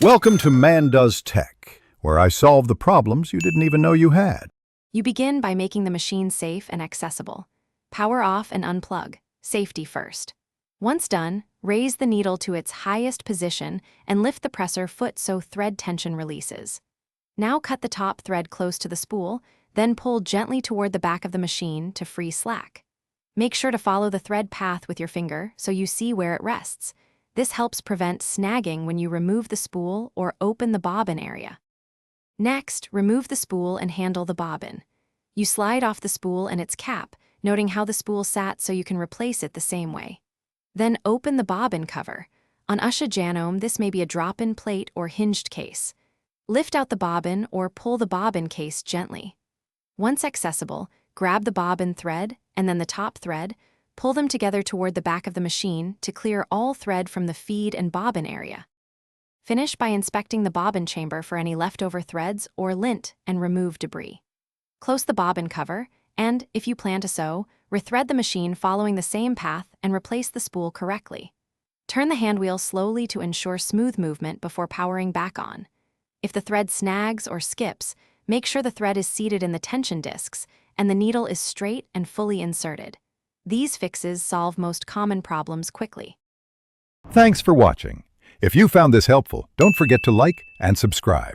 Welcome to Man Does Tech, where I solve the problems you didn't even know you had. You begin by making the machine safe and accessible. Power off and unplug. Safety first. Once done, raise the needle to its highest position and lift the presser foot so thread tension releases. Now cut the top thread close to the spool, then pull gently toward the back of the machine to free slack. Make sure to follow the thread path with your finger so you see where it rests. This helps prevent snagging when you remove the spool or open the bobbin area. Next, remove the spool and handle the bobbin. You slide off the spool and its cap, noting how the spool sat so you can replace it the same way. Then open the bobbin cover. On Usha Janome, this may be a drop-in plate or hinged case. Lift out the bobbin or pull the bobbin case gently. Once accessible, grab the bobbin thread and then the top thread, pull them together toward the back of the machine to clear all thread from the feed and bobbin area. Finish by inspecting the bobbin chamber for any leftover threads or lint and remove debris. Close the bobbin cover and, if you plan to sew, rethread the machine following the same path and replace the spool correctly. Turn the handwheel slowly to ensure smooth movement before powering back on. If the thread snags or skips, make sure the thread is seated in the tension discs and the needle is straight and fully inserted. These fixes solve most common problems quickly. Thanks for watching. If you found this helpful, don't forget to like and subscribe.